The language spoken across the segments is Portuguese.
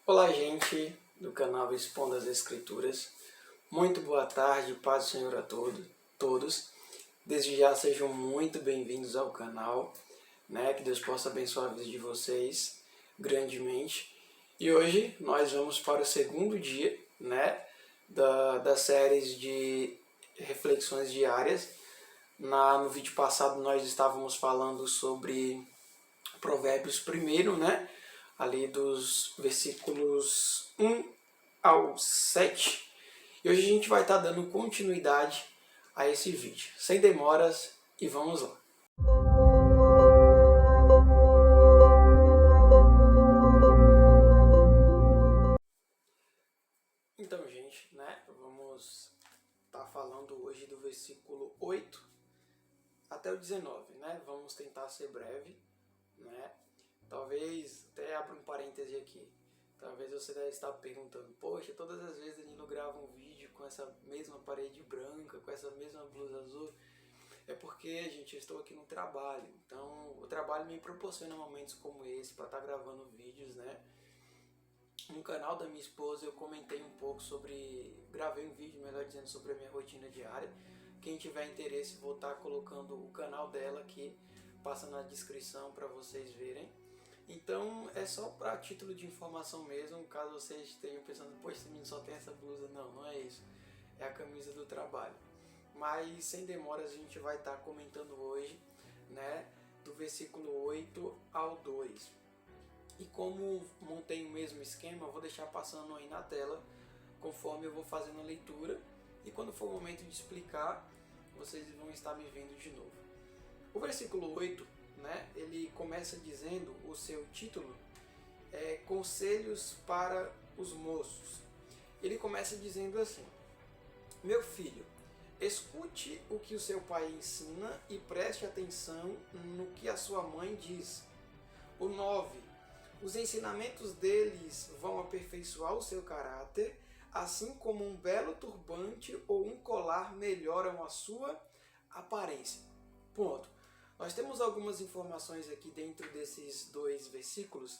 Olá, gente do canal Expondo as Escrituras. Muito boa tarde, paz do Senhor a todos. Desde já sejam muito bem-vindos ao canal, Que Deus possa abençoar a vida de vocês grandemente. E hoje nós vamos para o segundo dia, das séries de reflexões diárias. No vídeo passado nós estávamos falando sobre Provérbios primeiro, ali dos versículos 1 ao 7. E hoje a gente vai estar dando continuidade a esse vídeo. Sem demoras e vamos lá. Então, gente, vamos estar falando hoje do versículo 8 até o 19, Vamos tentar ser breve, Talvez, até abra um parêntese aqui, talvez você deve estar perguntando, poxa, todas as vezes Danilo grava um vídeo com essa mesma parede branca, com essa mesma blusa azul, é porque, gente, eu estou aqui no trabalho, então o trabalho me proporciona momentos como esse para estar gravando vídeos, No canal da minha esposa eu comentei um pouco gravei um vídeo, melhor dizendo, sobre a minha rotina diária. Quem tiver interesse, vou estar colocando o canal dela aqui, passa na descrição para vocês verem. Então é só para título de informação mesmo, caso vocês estejam pensando, poxa, esse menino só tem essa blusa. Não é isso, é a camisa do trabalho. Mas sem demoras a gente vai estar comentando hoje, do versículo 8 ao 2. E como montei o mesmo esquema, eu vou deixar passando aí na tela, conforme eu vou fazendo a leitura. E quando for o momento de explicar, vocês vão estar me vendo de novo. O versículo 8, ele começa dizendo, o seu título é Conselhos para os Moços. Ele começa dizendo assim: meu filho, escute o que o seu pai ensina e preste atenção no que a sua mãe diz. O 9, os ensinamentos deles vão aperfeiçoar o seu caráter, assim como um belo turbante ou um colar melhoram a sua aparência. Ponto. Nós temos algumas informações aqui dentro desses dois versículos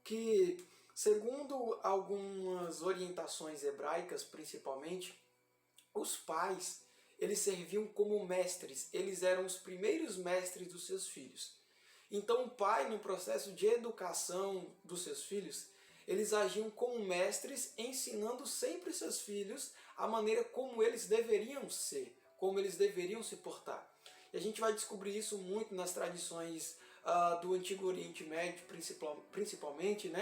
que, segundo algumas orientações hebraicas principalmente, os pais, eles serviam como mestres, eles eram os primeiros mestres dos seus filhos. Então o pai, no processo de educação dos seus filhos, eles agiam como mestres, ensinando sempre seus filhos a maneira como eles deveriam ser, como eles deveriam se portar. E a gente vai descobrir isso muito nas tradições do Antigo Oriente Médio, principalmente,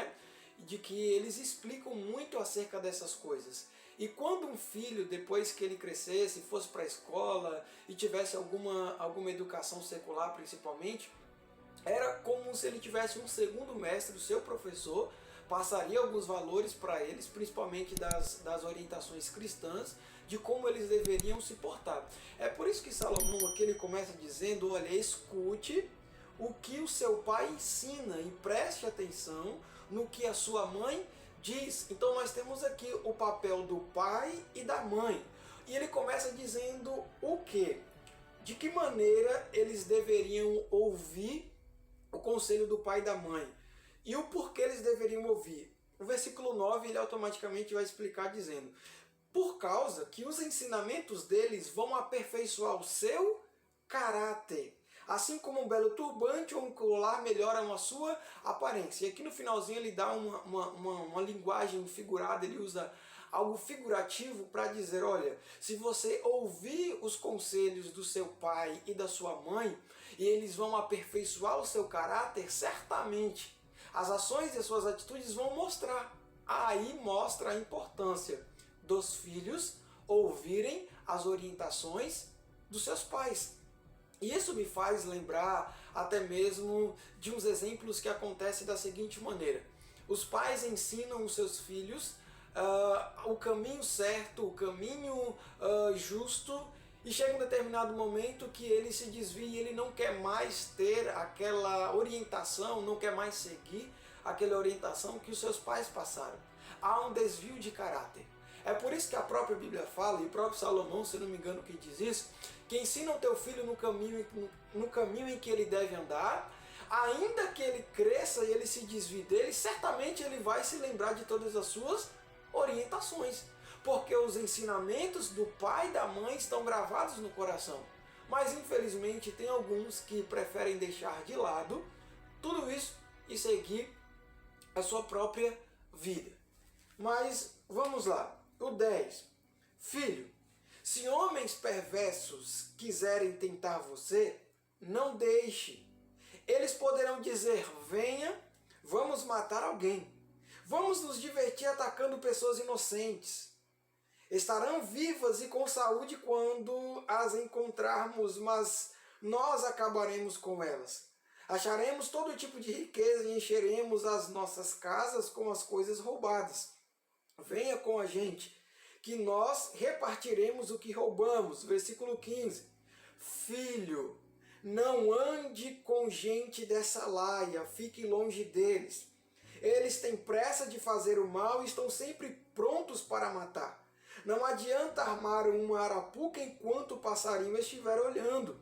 de que eles explicam muito acerca dessas coisas. E quando um filho, depois que ele crescesse, fosse para a escola e tivesse alguma educação secular principalmente, era como se ele tivesse um segundo mestre, o seu professor, passaria alguns valores para eles, principalmente das orientações cristãs, de como eles deveriam se portar. É por isso que Salomão aqui ele começa dizendo, olha, escute o que o seu pai ensina e preste atenção no que a sua mãe diz. Então nós temos aqui o papel do pai e da mãe. E ele começa dizendo o quê? De que maneira eles deveriam ouvir o conselho do pai e da mãe. E o porquê eles deveriam ouvir. O versículo 9 ele automaticamente vai explicar dizendo, por causa que os ensinamentos deles vão aperfeiçoar o seu caráter. Assim como um belo turbante ou um colar melhoram a sua aparência. E aqui no finalzinho ele dá uma linguagem figurada, ele usa algo figurativo para dizer, olha, se você ouvir os conselhos do seu pai e da sua mãe, e eles vão aperfeiçoar o seu caráter, certamente as ações e as suas atitudes vão mostrar. Aí mostra a importância dos filhos ouvirem as orientações dos seus pais. E isso me faz lembrar até mesmo de uns exemplos que acontecem da seguinte maneira. Os pais ensinam os seus filhos o caminho certo, o caminho justo, e chega um determinado momento que ele se desvia e ele não quer mais ter aquela orientação, não quer mais seguir aquela orientação que os seus pais passaram. Há um desvio de caráter. É por isso que a própria Bíblia fala, e o próprio Salomão, se não me engano, que diz isso, que ensina o teu filho no caminho em que ele deve andar, ainda que ele cresça e ele se desvie dele, certamente ele vai se lembrar de todas as suas orientações, porque os ensinamentos do pai e da mãe estão gravados no coração. Mas infelizmente tem alguns que preferem deixar de lado tudo isso e seguir a sua própria vida. Mas vamos lá, o 10. Filho, se homens perversos quiserem tentar você, não deixe. Eles poderão dizer, venha, vamos matar alguém. Vamos nos divertir atacando pessoas inocentes. Estarão vivas e com saúde quando as encontrarmos, mas nós acabaremos com elas. Acharemos todo tipo de riqueza e encheremos as nossas casas com as coisas roubadas. Venha com a gente, que nós repartiremos o que roubamos. Versículo 15. Filho, não ande com gente dessa laia, fique longe deles. Eles têm pressa de fazer o mal e estão sempre prontos para matar. Não adianta armar uma arapuca enquanto o passarinho estiver olhando.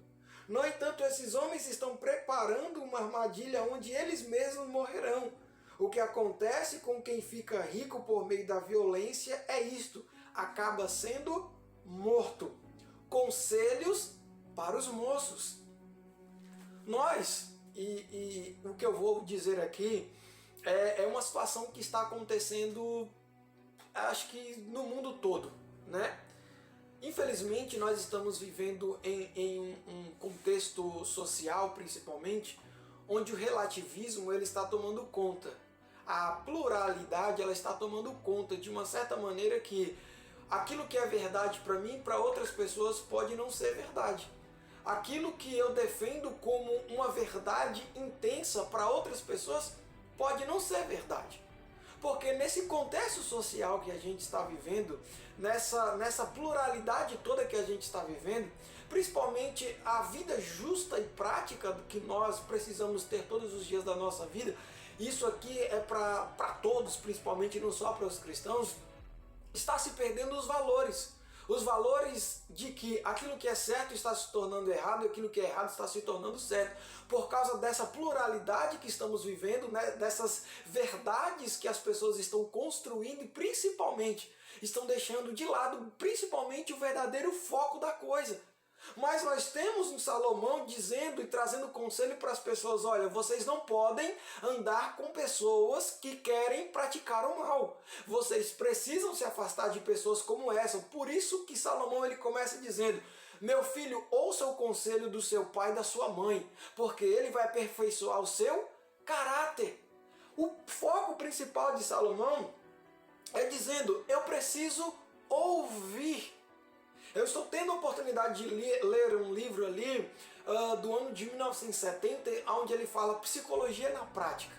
No entanto, esses homens estão preparando uma armadilha onde eles mesmos morrerão. O que acontece com quem fica rico por meio da violência é isto: acaba sendo morto. Conselhos para os moços. Nós, e o que eu vou dizer aqui, é uma situação que está acontecendo, acho que no mundo todo, né? Infelizmente, nós estamos vivendo em um contexto social, principalmente, onde o relativismo ele está tomando conta. A pluralidade ela está tomando conta de uma certa maneira que aquilo que é verdade para mim, para outras pessoas, pode não ser verdade. Aquilo que eu defendo como uma verdade intensa para outras pessoas pode não ser verdade. Porque nesse contexto social que a gente está vivendo, nessa pluralidade toda que a gente está vivendo, principalmente a vida justa e prática que nós precisamos ter todos os dias da nossa vida, isso aqui é para todos, principalmente não só para os cristãos, está se perdendo os valores. Os valores de que aquilo que é certo está se tornando errado e aquilo que é errado está se tornando certo. Por causa dessa pluralidade que estamos vivendo, né, dessas verdades que as pessoas estão construindo e principalmente estão deixando de lado principalmente o verdadeiro foco da coisa. Mas nós temos um Salomão dizendo e trazendo conselho para as pessoas: olha, vocês não podem andar com pessoas que querem praticar o mal. Vocês precisam se afastar de pessoas como essa. Por isso que Salomão ele começa dizendo: meu filho, ouça o conselho do seu pai e da sua mãe, porque ele vai aperfeiçoar o seu caráter. O foco principal de Salomão é dizendo: eu preciso ouvir. Eu estou tendo a oportunidade de ler um livro ali do ano de 1970, onde ele fala psicologia na prática.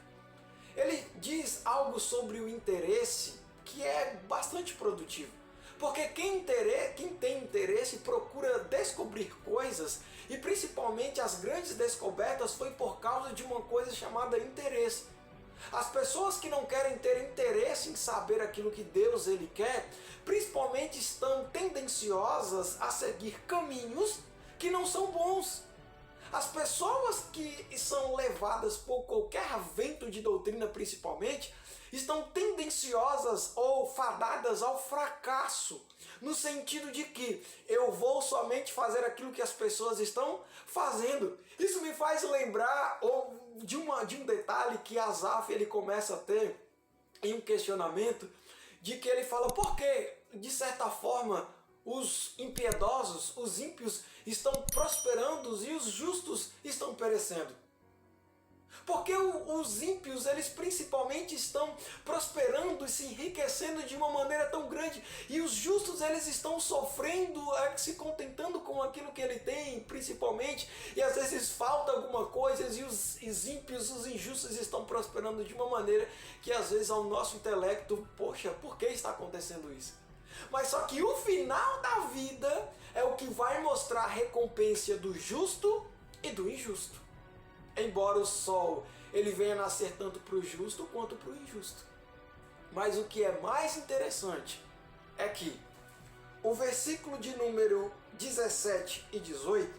Ele diz algo sobre o interesse que é bastante produtivo. Porque quem tem interesse procura descobrir coisas, e principalmente as grandes descobertas foi por causa de uma coisa chamada interesse. As pessoas que não querem ter interesse em saber aquilo que Deus ele quer, principalmente estão tendenciosas a seguir caminhos que não são bons. As pessoas que são levadas por qualquer vento de doutrina, principalmente, estão tendenciosas ou fadadas ao fracasso, no sentido de que eu vou somente fazer aquilo que as pessoas estão fazendo. Isso me faz lembrar de um detalhe que Asaf ele começa a ter em um questionamento, de que ele fala: por que, de certa forma, os impiedosos, os ímpios estão prosperando e os justos estão perecendo? Porque os ímpios, eles principalmente estão prosperando e se enriquecendo de uma maneira tão grande, e os justos, eles estão sofrendo, se contentando com aquilo que ele tem, principalmente, e às vezes falta alguma coisa, e os ímpios, os injustos estão prosperando de uma maneira que às vezes ao nosso intelecto, poxa, por que está acontecendo isso? Mas só que o final da vida é o que vai mostrar a recompensa do justo e do injusto. Embora o sol ele venha nascer tanto para o justo quanto para o injusto. Mas o que é mais interessante é que o versículo de número 17 e 18,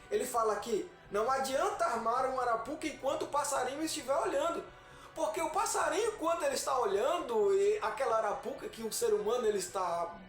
ele fala aqui: Não adianta armar um arapuca enquanto o passarinho estiver olhando. Porque o passarinho, quando ele está olhando e aquela arapuca que o ser humano ele está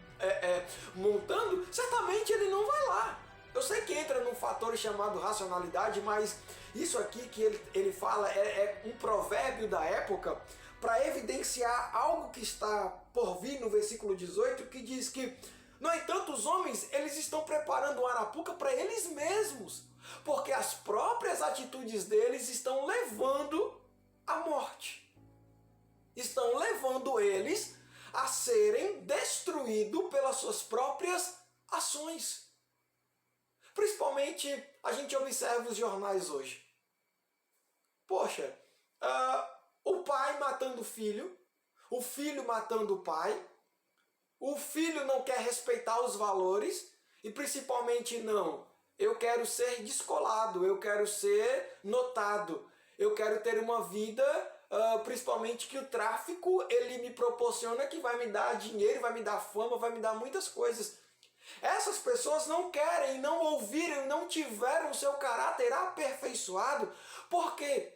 montando, certamente ele não vai lá. Eu sei que entra num fator chamado racionalidade, mas isso aqui que ele fala é um provérbio da época para evidenciar algo que está por vir no versículo 18, que diz que, no entanto, os homens eles estão preparando uma arapuca para eles mesmos, porque as próprias atitudes deles estão levando à morte. Estão levando eles a serem destruídos pelas suas próprias ações. Principalmente a gente observa os jornais hoje. Poxa, o pai matando o filho matando o pai, o filho não quer respeitar os valores e principalmente não, eu quero ser descolado, eu quero ser notado, eu quero ter uma vida, principalmente que o tráfico ele me proporciona, que vai me dar dinheiro, vai me dar fama, vai me dar muitas coisas. Essas pessoas não querem, não ouviram, não tiveram o seu caráter aperfeiçoado, porque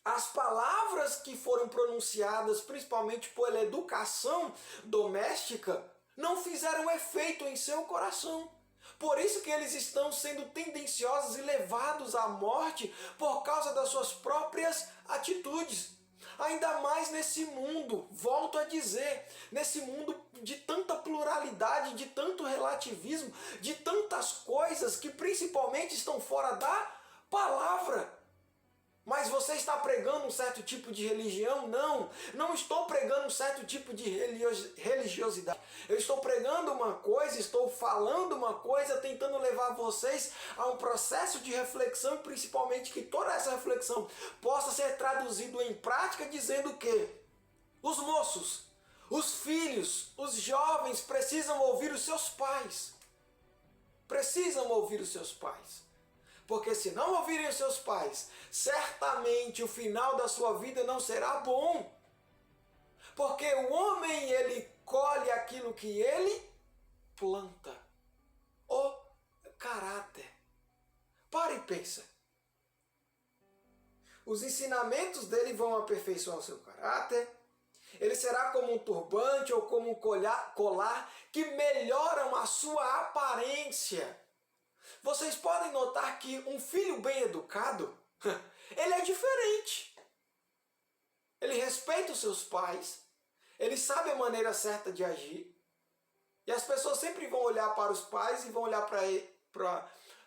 as palavras que foram pronunciadas, principalmente pela educação doméstica, não fizeram efeito em seu coração. Por isso que eles estão sendo tendenciosos e levados à morte por causa das suas próprias atitudes. Ainda mais nesse mundo, volto a dizer, nesse mundo de tanta pluralidade, de tanto relativismo, de tantas coisas que principalmente estão fora da palavra. Mas você está pregando um certo tipo de religião? Não, não estou pregando um certo tipo de religiosidade. Eu estou pregando uma coisa, estou falando uma coisa, tentando levar vocês a um processo de reflexão, principalmente que toda essa reflexão possa ser traduzida em prática, dizendo que os moços, os filhos, os jovens precisam ouvir os seus pais. Precisam ouvir os seus pais. Porque se não ouvirem os seus pais, certamente o final da sua vida não será bom. Porque o homem, ele colhe aquilo que ele planta. O caráter. Para e pensa. Os ensinamentos dele vão aperfeiçoar o seu caráter. Ele será como um turbante ou como um colar que melhoram a sua aparência. Vocês podem notar que um filho bem educado, ele é diferente. Ele respeita os seus pais, ele sabe a maneira certa de agir. E as pessoas sempre vão olhar para os pais e vão olhar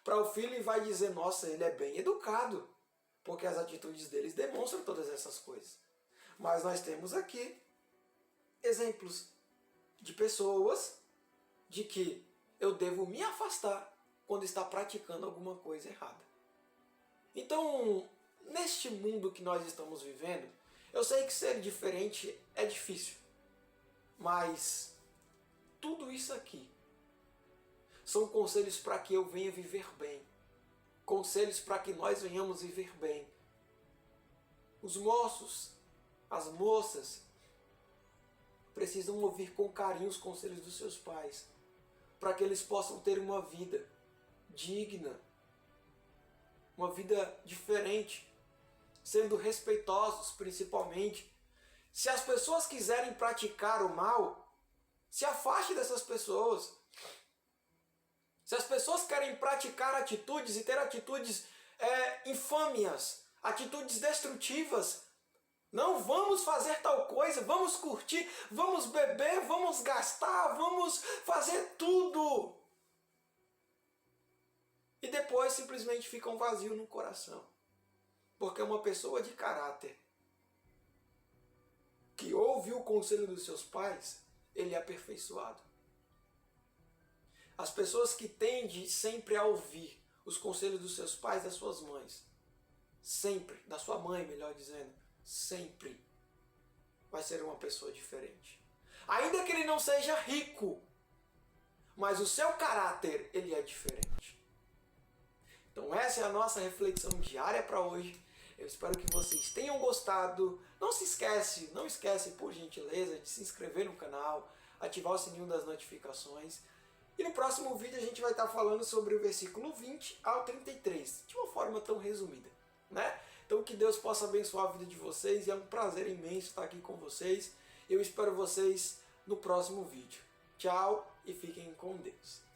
para o filho e vai dizer, nossa, ele é bem educado. Porque as atitudes deles demonstram todas essas coisas. Mas nós temos aqui exemplos de pessoas de que eu devo me afastar quando está praticando alguma coisa errada. Então, neste mundo que nós estamos vivendo, eu sei que ser diferente é difícil, mas tudo isso aqui são conselhos para que eu venha viver bem, conselhos para que nós venhamos viver bem. Os moços, as moças, precisam ouvir com carinho os conselhos dos seus pais, para que eles possam ter uma vida digna, uma vida diferente, sendo respeitosos principalmente. Se as pessoas quiserem praticar o mal, se afaste dessas pessoas. Se as pessoas querem praticar atitudes e ter atitudes infâmias, atitudes destrutivas, não vamos fazer tal coisa, vamos curtir, vamos beber, vamos gastar, vamos fazer tudo. E depois simplesmente fica um vazio no coração. Porque uma pessoa de caráter que ouve o conselho dos seus pais, ele é aperfeiçoado. As pessoas que tendem sempre a ouvir os conselhos dos seus pais, das suas mães, sempre, da sua mãe, melhor dizendo, sempre vai ser uma pessoa diferente. Ainda que ele não seja rico, mas o seu caráter, ele é diferente. Então essa é a nossa reflexão diária para hoje. Eu espero que vocês tenham gostado. Não esquece por gentileza de se inscrever no canal, ativar o sininho das notificações. E no próximo vídeo a gente vai estar falando sobre o versículo 20 ao 33, de uma forma tão resumida, né? Então que Deus possa abençoar a vida de vocês e é um prazer imenso estar aqui com vocês. Eu espero vocês no próximo vídeo. Tchau e fiquem com Deus.